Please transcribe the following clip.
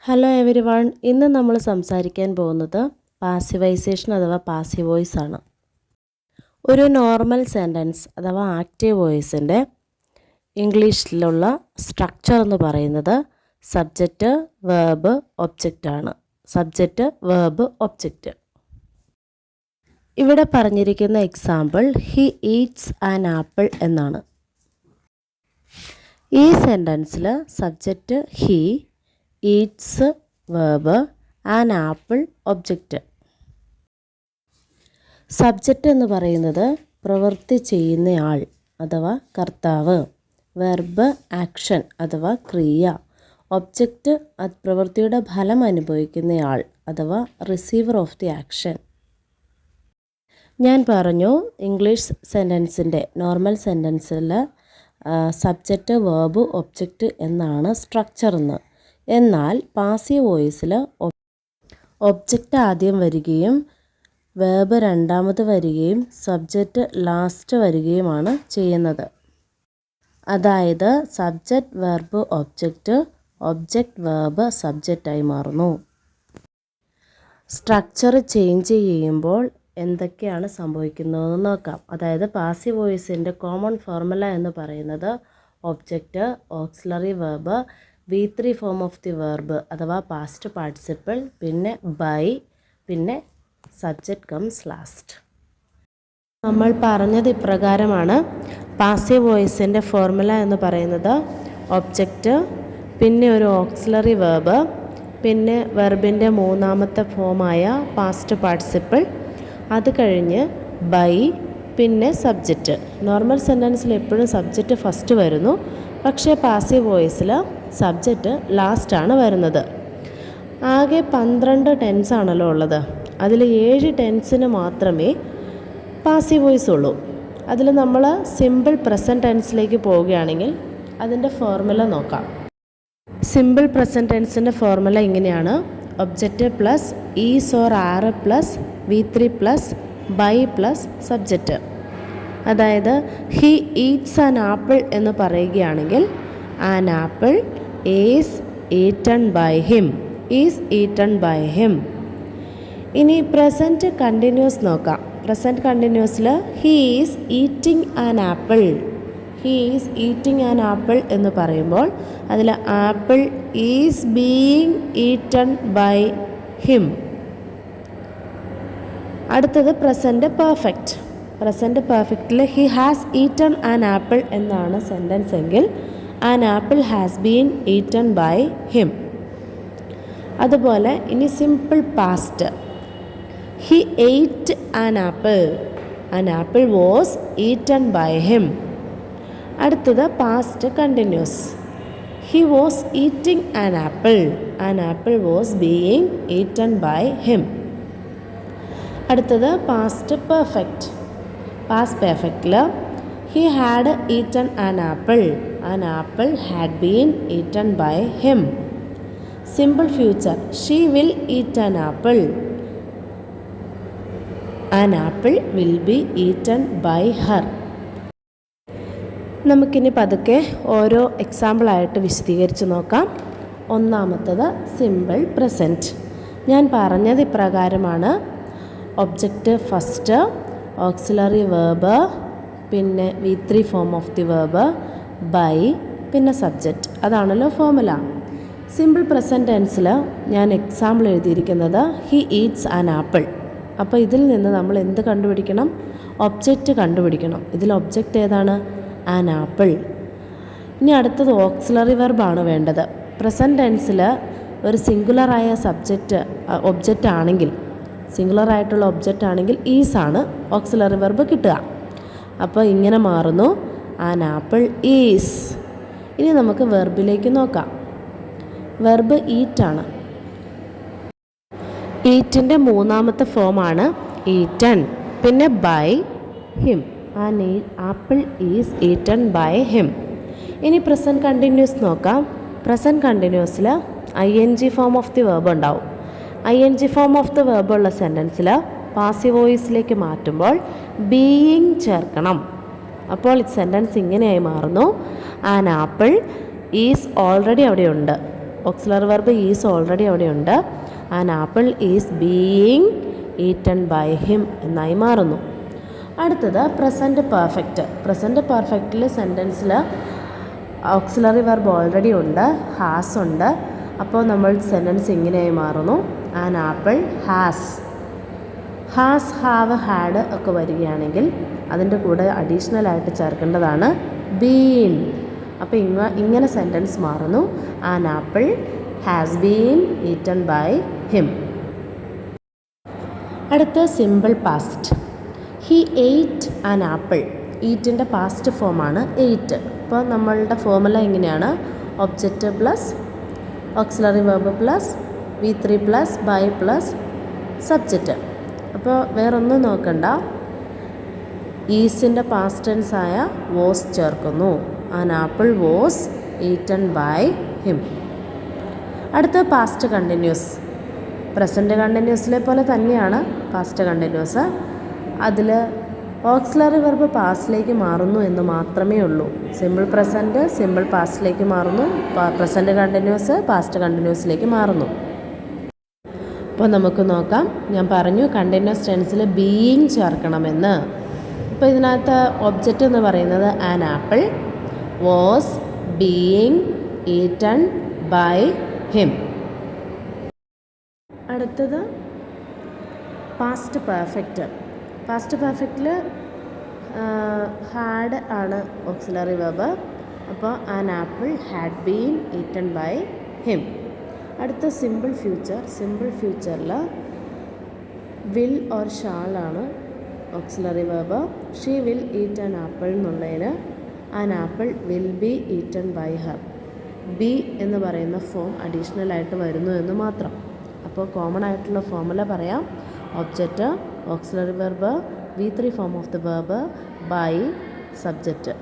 Hello every one, ഇന്ന് നമ്മൾ സംസാരിക്കാൻ പോകുന്നത് പാസിവൈസേഷൻ അഥവാ പാസീവ് വോയിസ് ആണ്. ഒരു നോർമൽ സെൻറ്റൻസ് അഥവാ ആക്റ്റീവ് വോയിസിൻ്റെ ഇംഗ്ലീഷിലുള്ള സ്ട്രക്ചർ എന്ന് പറയുന്നത് സബ്ജക്റ്റ്, വേർബ്, ഒബ്ജക്റ്റ് ആണ്. Subject, verb, object. ഇവിടെ പറഞ്ഞിരിക്കുന്ന example he eats an apple എന്നാണ്. ഈ സെൻറ്റൻസിൽ subject he, eats verb, an apple object. Subject എന്ന് പറയുന്നത് പ്രവൃത്തി ചെയ്യുന്നയാൾ അഥവാ കർത്താവ്, വെർബ് ആക്ഷൻ അഥവാ ക്രിയ, ഒബ്ജക്റ്റ് പ്രവൃത്തിയുടെ ഫലം അനുഭവിക്കുന്നയാൾ അഥവാ റിസീവർ ഓഫ് ദി ആക്ഷൻ. ഞാൻ പറഞ്ഞു ഇംഗ്ലീഷ് സെൻറ്റൻസിൻ്റെ നോർമൽ സെൻറ്റൻസിൽ സബ്ജക്റ്റ്, വേർബ്, ഒബ്ജക്റ്റ് എന്നാണ് സ്ട്രക്ചർ എന്ന്. എന്നാൽ പാസീവ് വോയിസിൽ ഒബ്ജക്റ്റ് ആദ്യം വരികയും വേർബ് രണ്ടാമത് വരികയും സബ്ജക്റ്റ് ലാസ്റ്റ് വരികയുമാണ് ചെയ്യുന്നത്. അതായത് subject, verb, object, object, verb, സബ്ജക്റ്റായി മാറുന്നു. സ്ട്രക്ചർ ചേഞ്ച് ചെയ്യുമ്പോൾ എന്തൊക്കെയാണ് സംഭവിക്കുന്നതെന്ന് നോക്കാം. അതായത് പാസീവ് വോയിസിൻ്റെ കോമൺ ഫോർമുല എന്ന് പറയുന്നത് object, auxiliary verb, V3 form of the verb അഥവാ പാസ്റ്റ് പാർട്ടിസിപ്പിൾ, പിന്നെ ബൈ, പിന്നെ സബ്ജക്റ്റ് കംസ് ലാസ്റ്റ്. നമ്മൾ പറഞ്ഞത് ഇപ്രകാരമാണ്. പാസീവ് വോയിസിൻ്റെ ഫോർമുല എന്ന് പറയുന്നത് ഒബ്ജക്റ്റ്, പിന്നെ ഒരു ഓക്സിലറി വെർബ്, പിന്നെ വെർബിൻ്റെ മൂന്നാമത്തെ ഫോമായ പാസ്റ്റ് പാർട്ടിസിപ്പിൾ, അത് കഴിഞ്ഞ് ബൈ, പിന്നെ സബ്ജക്റ്റ്. നോർമൽ സെൻറ്റൻസിൽ എപ്പോഴും സബ്ജക്റ്റ് ഫസ്റ്റ് വരുന്നു, പക്ഷേ പാസീവ് വോയിസിൽ സബ്ജക്റ്റ് ലാസ്റ്റാണ് വരുന്നത്. ആകെ 12 ടെൻസ് ആണല്ലോ ഉള്ളത്. അതിൽ 7 ടെൻസിന് മാത്രമേ പാസീവ് വോയിസ് ഉള്ളൂ. അതിൽ നമ്മൾ സിമ്പിൾ പ്രസൻറ്റ് ടെൻസിലേക്ക് പോവുകയാണെങ്കിൽ അതിൻ്റെ ഫോർമുല നോക്കാം. സിമ്പിൾ പ്രസൻറ്റ് ടെൻസിൻ്റെ ഫോർമുല ഇങ്ങനെയാണ്: object plus is or are plus V3 plus by plus subject. അതായത് ഹി ഈറ്റ്സ് ആൻ ആപ്പിൾ എന്ന് പറയുകയാണെങ്കിൽ an apple is eaten by him, is eaten by him. ഇനി present continuous നോക്കാം. Present കണ്ടിന്യൂസിൽ he is eating an apple, he is eating an apple എന്ന് പറയുമ്പോൾ അതിൽ apple is being eaten by him. അടുത്തത് present perfect. Present പെർഫെക്റ്റിൽ he has eaten an apple എന്നാണ് sentence എങ്കിൽ an apple has been eaten by him. അതുപോലെ ഇനി simple past, he ate an apple was eaten by him. അടുത്തത് past continuous, he was eating an apple was being eaten by him. അടുത്തത് past perfect. Past പെർഫെക്റ്റിൽ he had eaten an apple had been eaten by him. Simple future, she will eat an apple will be eaten by her. നമുക്കിനി പതുക്കെ ഓരോ എക്സാമ്പിളായിട്ട് വിശദീകരിച്ച് നോക്കാം. ഒന്നാമത്തത് simple present. ഞാൻ പറഞ്ഞത് ഇപ്രകാരമാണ്: ഒബ്ജക്റ്റ് ഫസ്റ്റ്, ഓക്സിലറി വേർബ്, പിന്നെ V3 form of the verb, by, പിന്നെ സബ്ജക്റ്റ്. അതാണല്ലോ ഫോർമുല. സിമ്പിൾ പ്രസൻറ്റ് ടെൻസിൽ ഞാൻ എക്സാമ്പിൾ എഴുതിയിരിക്കുന്നത് ഹി ഈറ്റ്സ് ആൻ ആപ്പിൾ. അപ്പോൾ ഇതിൽ നിന്ന് നമ്മൾ എന്ത് കണ്ടുപിടിക്കണം? ഒബ്ജക്റ്റ് കണ്ടുപിടിക്കണം. ഇതിൽ ഒബ്ജക്റ്റ് ഏതാണ്? An apple. ഇനി അടുത്തത് ഓക്സിലറി വെർബാണ് വേണ്ടത്. പ്രസൻറ്റ് ടെൻസിൽ ഒരു സിംഗുലറായ ഒബ്ജക്റ്റ് ആണെങ്കിൽ, സിംഗുലർ ആയിട്ടുള്ള ഒബ്ജക്റ്റ് ആണെങ്കിൽ ഈസാണ് ഓക്സിലറി വെർബ് കിട്ടുക. അപ്പോൾ ഇങ്ങനെ മാറുന്നു: ആൻ ആപ്പിൾ ഈസ്. ഇനി നമുക്ക് വെർബിലേക്ക് നോക്കാം. വെർബ് ഈറ്റാണ്. ഈറ്റിൻ്റെ മൂന്നാമത്തെ ഫോമാണ് ഈറ്റൺ, പിന്നെ by him. An apple is eaten by him. ഇനി പ്രസൻറ്റ് കണ്ടിന്യൂസ് നോക്കാം. പ്രസൻറ്റ് കണ്ടിന്യൂസിൽ ING form of the verb ഉണ്ടാവും. ING form of the verb ഉള്ള സെൻറ്റൻസിൽ പാസീവ് വോയിസിലേക്ക് മാറ്റുമ്പോൾ ബീയിങ് ചേർക്കണം. അപ്പോൾ സെൻറ്റൻസ് ഇങ്ങനെയായി മാറുന്നു: ആൻ ആപ്പിൾ ഈസ് ഓൾറെഡി അവിടെയുണ്ട്, ഓക്സിലറി വെർബ് ഈസ് ഓൾറെഡി അവിടെ ഉണ്ട്. An apple is being eaten by him എന്നായി മാറുന്നു. അടുത്തത് പ്രസൻറ്റ് പെർഫെക്റ്റ്. പ്രസൻറ്റ് പെർഫെക്റ്റിൽ സെൻറ്റൻസിൽ ഓക്സിലറി വെർബ് ഓൾറെഡി ഉണ്ട്, ഹാസ് ഉണ്ട്. അപ്പോൾ നമ്മൾ സെൻറ്റൻസ് ഇങ്ങനെയായി മാറുന്നു. An apple has. Has, have, had ഒക്കെ വരികയാണെങ്കിൽ അതിൻ്റെ കൂടെ അഡീഷണലായിട്ട് ചേർക്കേണ്ടതാണ് ബീൻ. അപ്പോൾ ഇങ്ങനെ സെൻറ്റൻസ് മാറുന്നു. An apple has been eaten by him. അടുത്ത simple past. He ate an apple. ഈറ്റിൻ്റെ പാസ്റ്റ് ഫോമാണ് എയ്റ്റ്. അപ്പോൾ നമ്മളുടെ ഫോർമുല എങ്ങനെയാണ്? Object plus auxiliary verb plus V3 plus by plus subject. അപ്പോൾ വേറൊന്നും നോക്കണ്ട, ഈസിൻ്റെ പാസ്റ്റ് ടെൻസ് ആയ വോസ് ചേർക്കുന്നു. An apple was eaten by him. അടുത്ത പാസ്റ്റ് കണ്ടിന്യൂസ്. പ്രസൻറ്റ് കണ്ടിന്യൂസിലെ പോലെ തന്നെയാണ് പാസ്റ്റ് കണ്ടിന്യൂസ്. അതിൽ ഓക്സിലറി വെർബ് പാസ്റ്റിലേക്ക് മാറുന്നു എന്ന് മാത്രമേ ഉള്ളൂ. സിമ്പിൾ പ്രസൻറ്റ് സിമ്പിൾ പാസ്റ്റിലേക്ക് മാറുന്നു, പ്രസൻറ്റ് കണ്ടിന്യൂസ് പാസ്റ്റ് കണ്ടിന്യൂസിലേക്ക് മാറുന്നു. അപ്പോൾ നമുക്ക് നോക്കാം. ഞാൻ പറഞ്ഞു കണ്ടിന്യൂസ് ടെൻസിൽ ബീയിങ് ചേർക്കണമെന്ന്. അപ്പോൾ ഇതിനകത്ത് ഒബ്ജക്റ്റ് എന്ന് പറയുന്നത് an apple was being eaten by him. അടുത്തത് പാസ്റ്റ് പെർഫെക്റ്റ്. പാസ്റ്റ് പെർഫെക്റ്റിൽ ഹാഡ് ആണ് ഓക്സിലറി വെർബ്. അപ്പോൾ an apple had been eaten by him. അടുത്ത സിമ്പിൾ ഫ്യൂച്ചർ. സിമ്പിൾ ഫ്യൂച്ചറിൽ വിൽ ഓർ ഷാൾ ആണ് auxiliary verb. She will eat an apple എന്നുള്ളതിന് an apple will be eaten by Har. B എന്ന് പറയുന്ന form അഡീഷണലായിട്ട് വരുന്നു എന്ന് മാത്രം. അപ്പോൾ കോമൺ ആയിട്ടുള്ള ഫോർമുല പറയാം. Object, auxiliary verb, V3 form of the verb, by, subject.